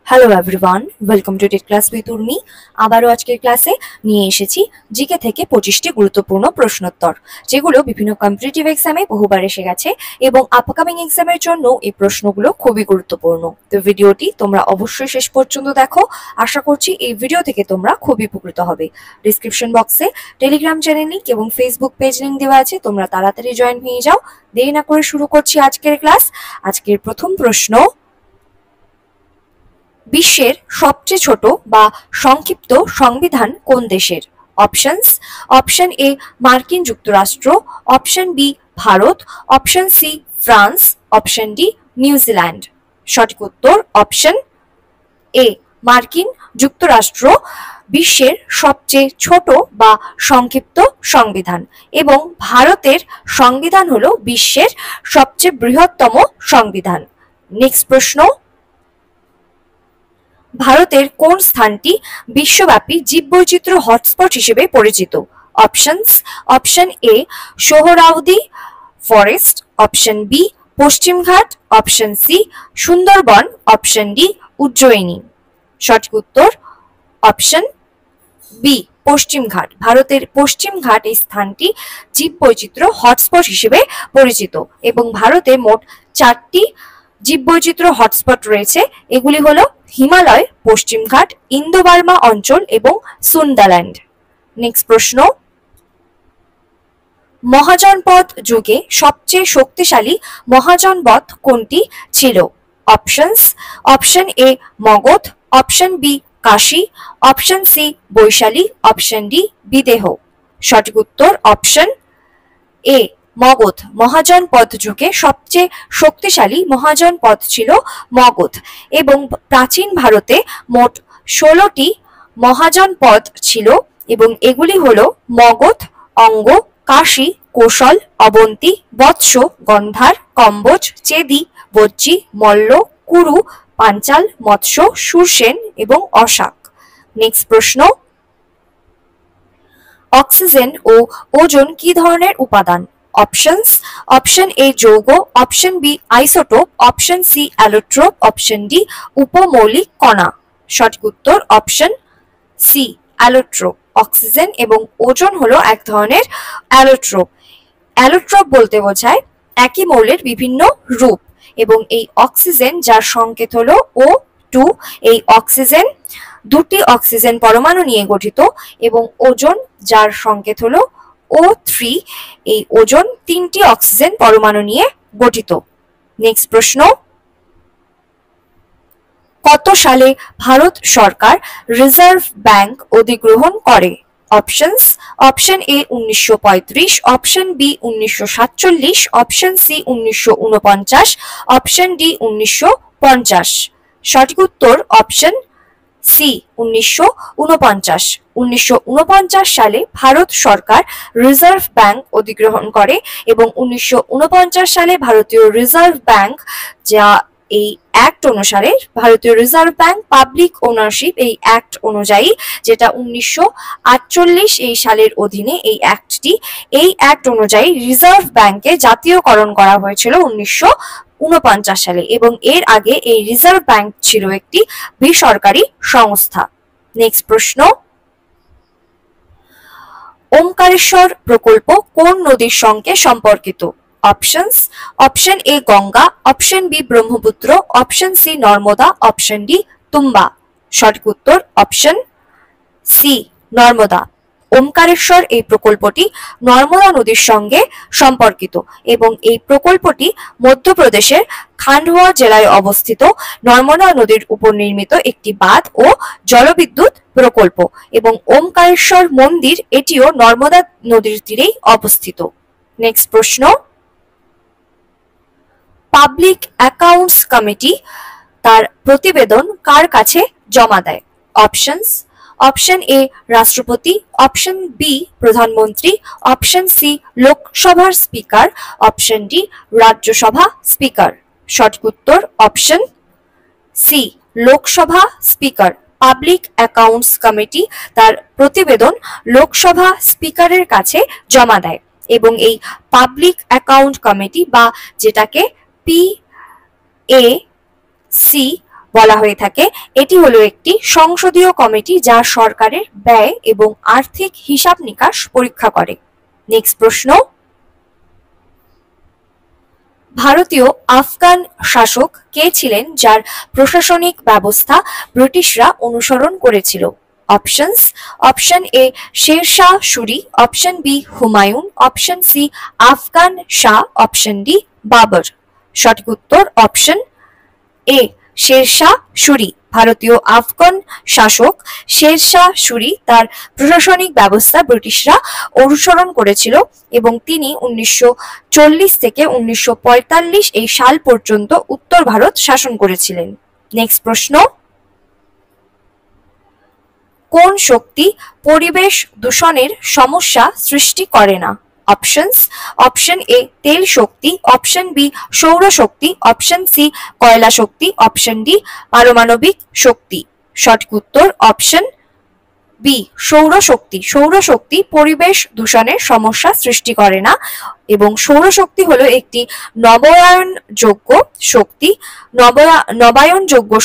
Hello everyone, welcome to TET class with Urmi. আবারও আজকের ক্লাসে নিয়ে এসেছি জিকে থেকে 25টি গুরুত্বপূর্ণ প্রশ্নোত্তর, যেগুলো বিভিন্ন কম্পিটিটিভ এক্সামে বহুবার এসে গেছে এবং আপকামিং এক্সামের জন্য এই প্রশ্নগুলো খুবই গুরুত্বপূর্ণ। তো ভিডিওটি তোমরা অবশ্যই শেষ পর্যন্ত দেখো। আশা করছি এই ভিডিও থেকে তোমরা খুবই উপকৃত হবে। ডিসক্রিপশন বক্সে টেলিগ্রাম চ্যানেল লিংক এবং ফেসবুক পেজ লিংক দেওয়া আছে, তোমরা তাড়াতাড়ি জয়েন হয়ে যাও। দেরি না করে শুরু করছি আজকের ক্লাস। আজকের প্রথম প্রশ্ন, বিশ্বের সবচেয়ে ছোট বা সংক্ষিপ্ত সংবিধান কোন দেশের? অপশনস: অপশন এ মার্কিন যুক্তরাষ্ট্র, option B Bharat, option C France, option D New Zealand. সঠিক উত্তর অপশন এ মার্কিন যুক্তরাষ্ট্র বিশ্বের সবচেয়ে ছোট বা সংক্ষিপ্ত সংবিধান, এবং ভারতের সংবিধান হলো বিশ্বের সবচেয়ে বৃহত্তম সংবিধান। নেক্সট প্রশ্ন, ভারতের কোন স্থানটি বিশ্বব্যাপী জীববৈচিত্র্য হটস্পট হিসেবে পরিচিত? Options: option A Suhrawardy forest, option B Paschimghat, option C Sundarban, option D Ujjayini. সঠিক উত্তর অপশন বি পশ্চিমঘাট। ভারতের পশ্চিমঘাট এই স্থানটি জীববৈচিত্র্য হটস্পট হিসেবে পরিচিত, এবং ভারতে মোট 4টি জীববৈচিত্র্য হটস্পট রয়েছে। এগুলি হলো হিমালয়, পশ্চিমঘাট, ইন্দো বার্মা অঞ্চল এবং সুন্দাল্যান্ড। নেক্সট প্রশ্ন, মহাজনপদ যুগে সবচেয়ে শক্তিশালী মহাজনপদ কোনটি ছিল? Options: option A Magadh, option B Kashi, option C Vaishali, option D Videha. সঠিক উত্তর অপশন এ মগধ। মহাজনপদ যুগে সবচেয়ে শক্তিশালী মহাজনপদ ছিল মগধ, এবং প্রাচীন ভারতে মোট 16টি মহাজনপদ ছিল, এবং এগুলি হলো মগধ, অঙ্গ, কাশী, কোশল, অবন্তী, বৎস, গন্ধার, কম্বোজ, চেদি, বজ্জী, মল্ল, কুরু, পাঞ্চাল, মৎস্য, সুরসেন এবং অশাক। নেক্সট প্রশ্ন, অক্সিজেন ও ওজোন কি ধরনের উপাদান? অপশনস: অপশন এ যৌগ, option B isotope, option C allotrope, option D উপমৌলিক কণা। সঠিক উত্তর অপশন সি অ্যালোট্রোপ। অক্সিজেন এবং ওজোন হলো এক ধরনের অ্যালোট্রোপ। অ্যালোট্রোপ বলতে বোঝায় একই মৌলের বিভিন্ন রূপ, এবং এই অক্সিজেন যার সংকেত হলো O2, এই অক্সিজেন 2টি অক্সিজেন পরমাণু নিয়ে গঠিত, এবং ওজোন যার সংকেত হলো O3, এই ওজোন 3টি অক্সিজেন পরমাণু নিয়ে গঠিত। নেক্সট প্রশ্ন, কত সালে ভারত সরকার রিজার্ভ ব্যাংক অধিগ্রহণ করে? Options: option A 1935, option B 1947, option C 1949, option D 1950। সঠিক উত্তর অপশন সি 1949। 1949 সালে ভারত সরকার রিজার্ভ ব্যাংক অধিগ্রহণ করে, এবং 1949 সালে ভারতীয় রিজার্ভ ব্যাংক, যা এই অ্যাক্ট অনুসারে ভারতীয় রিজার্ভ ব্যাংক পাবলিক ওনারশিপ এই অ্যাক্ট অনুযায়ী, যেটা 1948 এই সালের অধীনে এই অ্যাক্টটি, এই অ্যাক্ট অনুযায়ী রিজার্ভ ব্যাংকে জাতীয়করণ করা হয়েছিল 1949 সালে, এবং এর আগে এই রিজার্ভ ব্যাংক ছিল একটি বেসরকারি সংস্থা। নেক্সট প্রশ্ন, ওমকারেশ্বর প্রকল্প কোন নদীর সঙ্গে সম্পর্কিত? Options: option A Ganga, option B Brahmaputra, option C Narmada, option D Tumba. সঠিক উত্তর অপশন সি নর্মদা। ওমকারেশ্বর এই প্রকল্পটি নর্মদা নদীর সঙ্গে সম্পর্কিত, এবং এই প্রকল্পটি মধ্যপ্রদেশের খান্ডওয়া জেলায় অবস্থিত নর্মদা নদীর উপর নির্মিত একটি বাঁধ ও জলবিদ্যুৎ প্রকল্প, এবং ওমকারেশ্বর মন্দির এটিও নর্মদা নদীর তীরেই অবস্থিত। নেক্সট প্রশ্ন, পাবলিক অ্যাকাউন্টস কমিটি তার প্রতিবেদন কার কাছে জমা দেয়? অপশনস: অপশন এ রাষ্ট্রপতি, অপশন বি প্রধানমন্ত্রী, অপশন সি লোকসভার speaker, option D Rajya Sabha speaker. সঠিক উত্তর option C Lok Sabha speaker. Public accounts committee তার প্রতিবেদন লোকসভা স্পিকারের কাছে জমা দেয়, এবং এই পাবলিক অ্যাকাউন্ট কমিটি, বা যেটাকে PAC বলা হয়ে থাকে। এটি হলো একটি সংসদীয় কমিটি যা সরকারের ব্যয় এবং আর্থিক হিসাব নিকাশ পরীক্ষা করে। নেক্সট প্রশ্ন, ভারতীয় আফগান শাসক কে ছিলেন যার প্রশাসনিক ব্যবস্থা ব্রিটিশরা অনুসরণ করেছিল? Options, option A Sher Shah Suri, option B Humayun, option C Afghan Shah, option D Babur. সঠিক উত্তর অপশন এ শেরশাহ সুরি। ভারতীয় আফগান শাসক শেরশাহ সুরি তার প্রশাসনিক ব্যবস্থা ব্রিটিশরা অনুসরণ করেছিল এবং তিনি 1940 থেকে 1945 এই সাল পর্যন্ত উত্তর ভারত শাসন করেছিলেন। নেক্সট প্রশ্ন, কোন শক্তি পরিবেশ দূষণের সমস্যা সৃষ্টি করে না? অপশনস, অপশন এ তেল শক্তি, অপশন বি সৌর শক্তি, অপশন সি কয়লা শক্তি, অপশন ডি পারমাণবিক শক্তি। সঠিক উত্তর অপশন বি সৌর শক্তি। সৌর শক্তি পরিবেশ দূষণের সমস্যা সৃষ্টি করে না এবং সৌরশক্তি হলো একটি নবায়নযোগ্য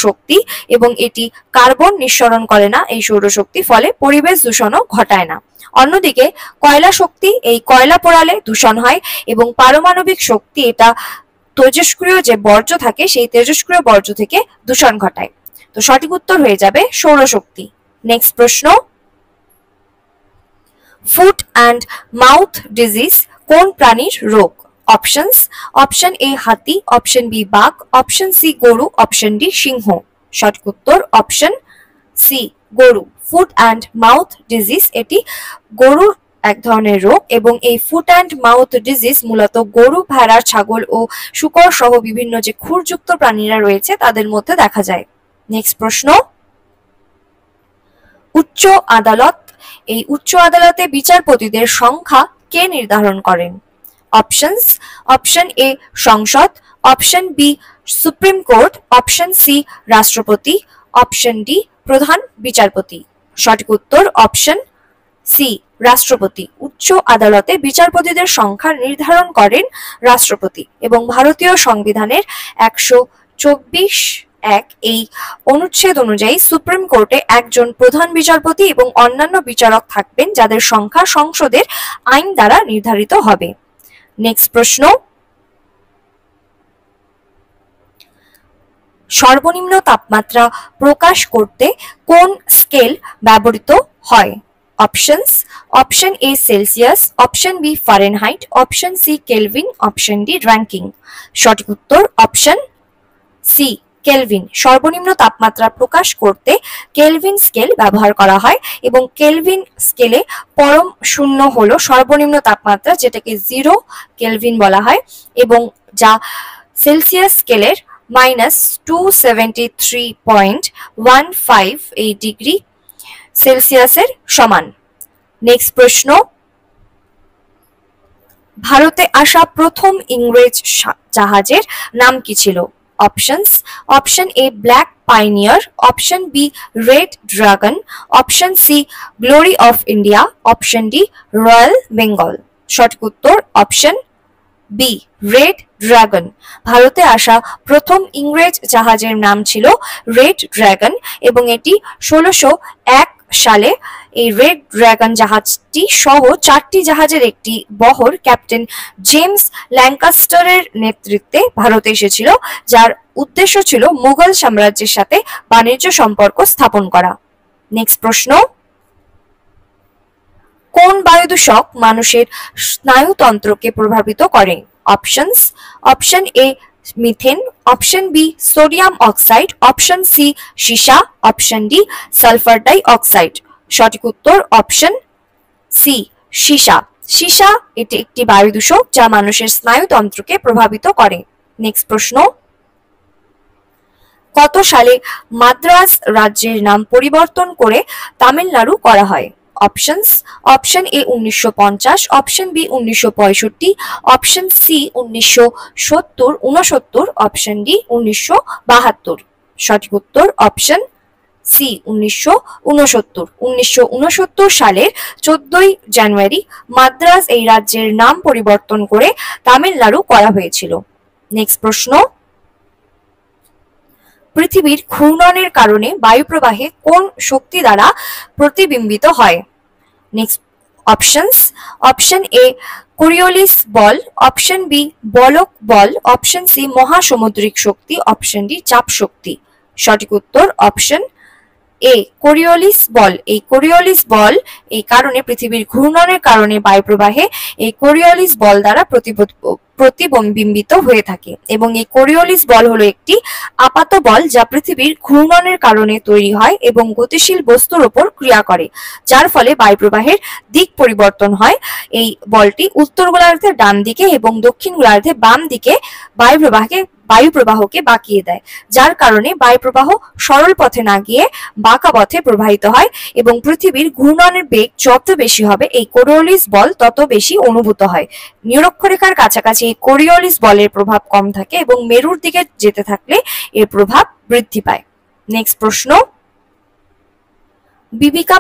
শক্তি এবং এটি কার্বন নিঃসরণ করে না এই সৌরশক্তি, ফলে পরিবেশ দূষণও ঘটায় না। অন্যদিকে কয়লা শক্তি, এই কয়লা পোড়ালে দূষণ হয় এবং পারমাণবিক শক্তি এটা তেজস্ক্রিয় যে বর্জ্য থাকে সেই তেজস্ক্রিয় বর্জ্য থেকে দূষণ ঘটায়। তো সঠিক উত্তর হয়ে যাবে সৌরশক্তি। নেক্সট প্রশ্ন, ফুট অ্যান্ড মাউথ ডিজিজ কোন প্রাণীর রোগ? অপশনস, অপশন এ হাতি, অপশন বি বাঘ, অপশন সি গরু, অপশন ডি সিংহ। সঠিক উত্তর অপশন সি গরু। ফুট অ্যান্ড মাউথ ডিজিজ এটি গরুর এক ধরনের রোগ এবং এই ফুট অ্যান্ড মাউথ ডিজিজ মূলত গরু, ভেড়া, ছাগল ও শূকর সহ বিভিন্ন যে খুরযুক্ত প্রাণীরা রয়েছে তাদের মধ্যে দেখা যায়। নেক্সট প্রশ্ন, উচ্চ আদালত, এই উচ্চ আদালতে বিচারপতিদের সংখ্যা কে নির্ধারণ করেন? অপশনস, অপশন এ সংসদ, option B supreme court, option C রাষ্ট্রপতি, অপশন ডি প্রধান বিচারপতি। সঠিক উত্তর অপশন সি রাষ্ট্রপতি। উচ্চ আদালতে বিচারপতিদের সংখ্যা নির্ধারণ করেন রাষ্ট্রপতি এবং ভারতীয় সংবিধানের 124(1) এই অনুচ্ছেদ অনুযায়ী সুপ্রিম কোর্টে একজন প্রধান বিচারপতি এবং অন্যান্য বিচারক থাকবেন যাদের সংখ্যা সংসদের আইন দ্বারা নির্ধারিত হবে। নেক্সট প্রশ্ন, সর্বনিম্ন তাপমাত্রা প্রকাশ করতে কোন স্কেল ব্যবহৃত হয়? Options, option A Celsius, option B Fahrenheit, option C Kelvin, option D ranking. সঠিক উত্তর অপশন সি কেলভিন। সর্বনিম্ন তাপমাত্রা প্রকাশ করতে কেলভিন স্কেল ব্যবহার করা হয় এবং কেলভিন স্কেলে পরম শূন্য হলো সর্বনিম্ন তাপমাত্রা, যেটাকে 0 কেলভিন বলা হয় এবং যা সেলসিয়াস স্কেলের -273.15 এই ডিগ্রি সেলসিয়াসের সমান। নেক্সট প্রশ্ন, ভারতে আসা প্রথম ইংরেজ জাহাজের নাম কি ছিল? Options, option A black pioneer, option B red dragon, option C glory of India, option D royal Bengal. সঠিক উত্তর অপশন বি রেড ড্রাগন। ভারতে আসা প্রথম ইংরেজ জাহাজের নাম ছিল রেড ড্রাগন এবং এটি 1601 সালে এই রেড ড্রাগন জাহাজটি সহ 4টি জাহাজের একটি বহর ক্যাপ্টেন জেমস ল্যাঙ্কাস্টারের নেতৃত্বে ভারতে এসেছিল, যার উদ্দেশ্য ছিল মুঘল সাম্রাজ্যের সাথে বাণিজ্য সম্পর্ক স্থাপন করা। নেক্সট প্রশ্ন, কোন বায়ু দূষক মানুষের স্নায়ুতন্ত্রকে প্রভাবিত করে? Options, option A methane, option B sodium oxide, option C সীসা, option D sulphur dioxide. সঠিক উত্তর অপশন সি সীসা। সীসা এটি একটি বায়ু দূষক যা মানুষের স্নায়ুতন্ত্রকে প্রভাবিত করে। নেক্সট প্রশ্ন, কত সালে মাদ্রাজ রাজ্যের নাম পরিবর্তন করে তামিলনাড়ু করা হয়? Options, option A 1950, option B 1965, option C 1969, option D 1972। সঠিক উত্তর অপশন সি 1969। 1969 সালের 14ই জানুয়ারি মাদ্রাজ এই রাজ্যের নাম পরিবর্তন করে তামিলনাড়ু করা হয়েছিল। নেক্সট প্রশ্ন, পৃথিবীর ঘূর্ণনের কারণে বায়ু প্রবাহে কোন শক্তি দ্বারা প্রতিবিম্বিত হয়? Next options, option A Coriolis বল, অপশন বি বলক বল, অপশন সি মহাসামুদ্রিক শক্তি, অপশন ডি চাপ শক্তি। সঠিক উত্তর অপশন এ কোরিওলিস বল। এই কোরিওলিস বল এই কারণে পৃথিবীর ঘূর্ণনের কারণে বায়ু প্রবাহে এই কোরিওলিস বল দ্বারা প্রতিবিম্বিত হয়ে থাকে এবং এই কোরিওলিস বল হলো একটি আপাত বল যা পৃথিবীর ঘূর্ণনের কারণে তৈরি হয় এবং গতিশীল বস্তুর উপর ক্রিয়া করে, যার ফলে বায়ু প্রবাহের দিক পরিবর্তন হয়। এই বলটি উত্তর গোলার্ধে ডান দিকে এবং দক্ষিণ গোলার্ধে বাম দিকে বায়ু প্রবাহকে বাঁকিয়ে দেয়, যার কারণে বায়ু প্রবাহ সরল পথে না গিয়ে বাঁকা পথে প্রবাহিত হয় এবং পৃথিবীর ঘূর্ণনের বেগ যত বেশি হবে এই কোরিওলিস বল তত বেশি অনুভূত হয়। নিরক্ষরেখার কাছাকাছি এই কোরিওলিস বলের প্রভাব কম থাকে এবং মেরুর দিকে যেতে থাকলে এর প্রভাব বৃদ্ধি পায়। নেক্সট প্রশ্ন, বিবিকা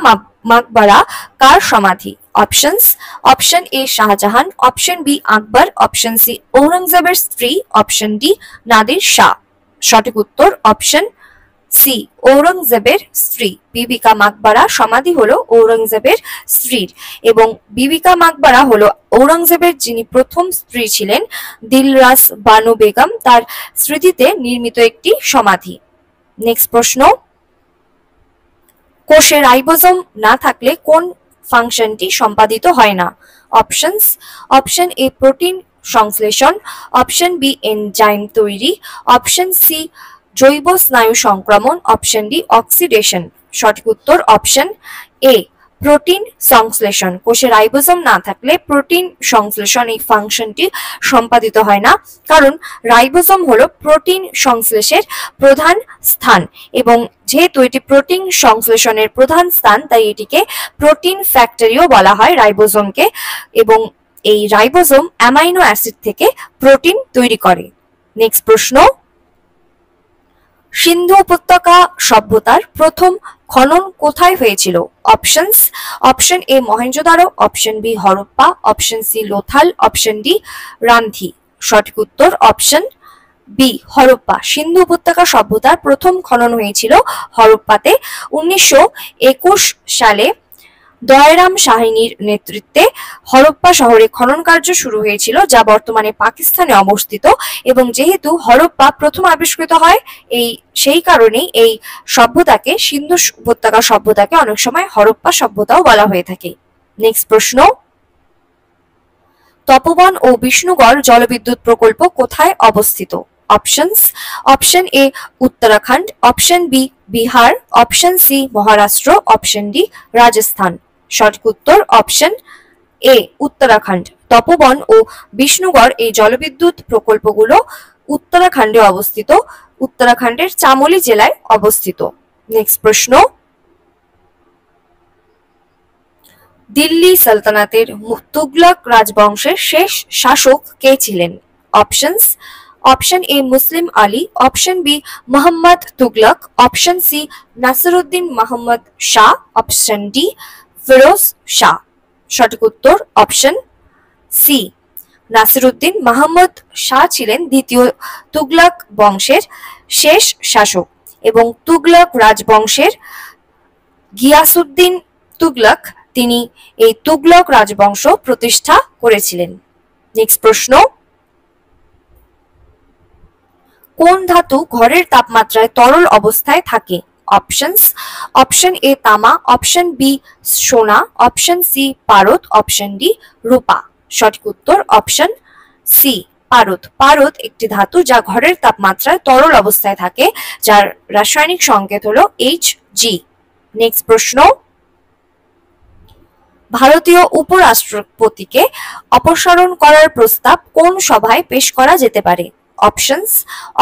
মাকবারা কার সমাধি? Options, option A Shah Jahan, option B Akbar, option C ঔরঙ্গজেবের স্ত্রী, অপশন ডি নাদির শাহ। সঠিক উত্তর অপশন সি ঔরঙ্গজেবের স্ত্রী। বিবিকা মাকবারা সমাধি হলো ঔরঙ্গজেবের স্ত্রীর এবং বিবিকা মাকবারা হলো ঔরঙ্গজেবের যিনি প্রথম স্ত্রী ছিলেন দিলরাস বানু বেগম তার স্মৃতিতে নির্মিত একটি সমাধি। নেক্সট প্রশ্ন, কোষে রাইবোজোম না থাকলে কোন ফাংশনটি সম্পাদিত হয় না? অপশনস, অপশন এ প্রোটিন সংশ্লেষণ, অপশন বি এনজাইম তৈরি, অপশন সি জৈব স্নায়ু সংক্রমণ, অপশন ডি অক্সিডেশন। সঠিক উত্তর অপশন এ প্রোটিন সংশ্লেষণ। কোষে রাইবোজোম না থাকলে প্রোটিন সংশ্লেষণ এই ফাংশনটি সম্পাদিত হয় না, কারণ রাইবোজোম হলো প্রোটিন সংশ্লেষের প্রধান স্থান এবং যেহেতু এটি প্রোটিন সংশ্লেষণের প্রধান স্থান তাই এটিকে প্রোটিন ফ্যাক্টরিও বলা হয় রাইবোজোমকে এবং এই রাইবোজোম অ্যামাইনো অ্যাসিড থেকে প্রোটিন তৈরি করে। নেক্সট প্রশ্ন, সিন্ধু উপত্যকা সভ্যতার প্রথম খনন কোথায় হয়েছিল? Options, option A Mohenjodaro, option B Harappa, option C Lothal, option D রান্ধি। সঠিক উত্তর অপশন বি হরপ্পা। সিন্ধু উপত্যকা সভ্যতার প্রথম খনন হয়েছিল হরপ্পাতে 1921 সালে দয়ারাম সাহানির নেতৃত্বে হরপ্পা শহরে খনন কার্য শুরু হয়েছিল, যা বর্তমানে পাকিস্তানে অবস্থিত এবং যেহেতু হরপ্পা প্রথম আবিষ্কৃত হয় সেই কারণেই এই সভ্যতাকে সিন্ধু উপত্যকা সভ্যতাকে অনেক সময় হরপ্পা সভ্যতাও বলা হয়ে থাকে। নেক্সট প্রশ্ন, তপোবন ও বিষ্ণুগড় জলবিদ্যুৎ প্রকল্প কোথায় অবস্থিত? Options, option A Uttarakhand, option B Bihar, option C Maharashtra, option D Rajasthan. সঠিক উত্তর অপশন এ উত্তরাখণ্ড। তপোবন ও বিষ্ণুগড় এই জলবিদ্যুৎ প্রকল্পগুলো উত্তরাখণ্ডে অবস্থিত, উত্তরাখণ্ডের চামোলি জেলায় অবস্থিত। নেক্সট প্রশ্ন, দিল্লি সালতানাতের তুগলক রাজবংশের শেষ শাসক কে ছিলেন? Options, option A Muslim Ali, option B Mohammad Tughlaq, option C Nasiruddin Mohammad Shah, option D Firoz Shah. সঠিক উত্তর অপশন সি নাসিরুদ্দিন মোহাম্মদ শাহ ছিলেন দ্বিতীয় তুগলক বংশের শেষ শাসক এবং তুগলক রাজবংশের গিয়াসউদ্দিন তুগলক তিনি এই তুগলক রাজবংশ প্রতিষ্ঠা করেছিলেন। নেক্সট প্রশ্ন, কোন ধাতু ঘরের তাপমাত্রায় তরল অবস্থায় থাকে? অপশনস, অপশন এ তামা, অপশন বি সোনা, অপশন সি পারদ, অপশন ডি রূপা। সঠিক উত্তর অপশন সি পারদ। পারদ একটি ধাতু যা ঘরের তাপমাত্রায় তরল অবস্থায় থাকে, যার রাসায়নিক সংকেত হলো Hg। নেক্সট প্রশ্ন, ভারতীয় উপরাষ্ট্রপতিকে অপসারণ করার প্রস্তাব কোন সভায় পেশ করা যেতে পারে? Options,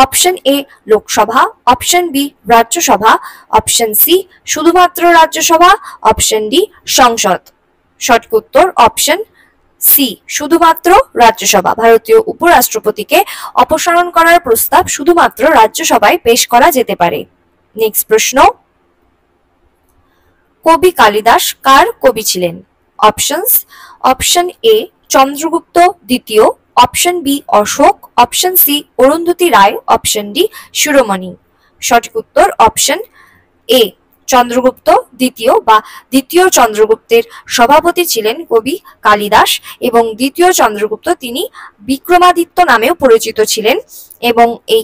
option A Lok Sabha, option B Rajya Sabha, option C শুধুমাত্র রাজ্যসভা, অপশন ডি সংসদ। সঠিক উত্তর অপশন সি শুধুমাত্র রাজ্যসভা। ভারতীয় উপরাষ্ট্রপতিকে অপসারণ করার প্রস্তাব শুধুমাত্র রাজ্যসভায় পেশ করা যেতে পারে। নেক্সট প্রশ্ন, কবি কালিদাস কার কবি ছিলেন? অপশনস, অপশন এ চন্দ্রগুপ্ত দ্বিতীয়, option B Ashok, option C Arundhati Roy, option D Shiromani. সঠিক উত্তর অপশন এ চন্দ্রগুপ্ত দ্বিতীয় বা দ্বিতীয় চন্দ্রগুপ্তের সভাপতি ছিলেন কবি কালিদাস এবং দ্বিতীয় চন্দ্রগুপ্ত তিনি বিক্রমাদিত্য নামেও পরিচিত ছিলেন এবং এই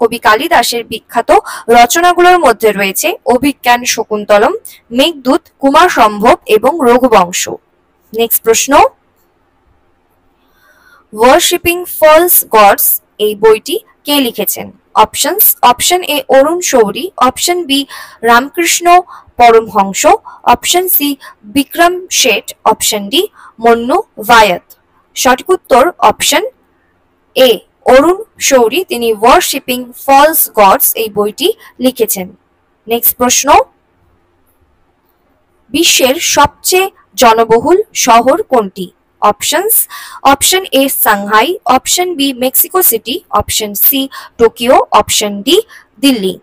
কবি কালিদাসের বিখ্যাত রচনাগুলোর মধ্যে রয়েছে অভিজ্ঞান শকুন্তলম, মেঘদূত, কুমার সম্ভব এবং রঘুবংশ। নেক্সট প্রশ্ন, ওয়ার্শিপিং ফলস গডস এই বইটি কে লিখেছেন? Options, option A Arun Shourie, option B Ramakrishna Paramhansa, option C Vikram Seth, option D Mannu Bhayat. সঠিক উত্তর অপশন এ অরুণ শৌরি, তিনি ওয়ার্শিপিং ফলস গডস এই বইটি লিখেছেন। নেক্সট প্রশ্ন, বিশ্বের সবচেয়ে জনবহুল শহর কোনটি? Options, option A Shanghai, option B Mexico City, option C Tokyo, option D Delhi.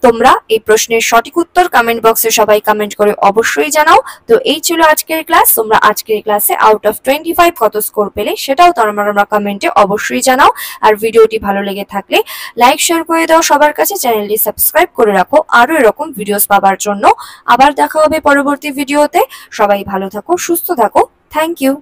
তোমরা এই প্রশ্নের সঠিক উত্তর কমেন্ট বক্সে সবাই কমেন্ট করে অবশ্যই জানাও। তো এই ছিল আজকের ক্লাস। তোমরা আজকের ক্লাসে আউট অফ 25 কত স্কোর পেলে সেটাও তোমরা কমেন্টে অবশ্যই জানাও। আর ভিডিওটি ভালো লেগে থাকলে লাইক শেয়ার করে দাও সবার কাছে, চ্যানেলটি সাবস্ক্রাইব করে রাখো আরো এরকম ভিডিওস পাওয়ার জন্য। আবার দেখা হবে পরবর্তী ভিডিওতে। সবাই ভালো থাকো, সুস্থ থাকো। Thank you.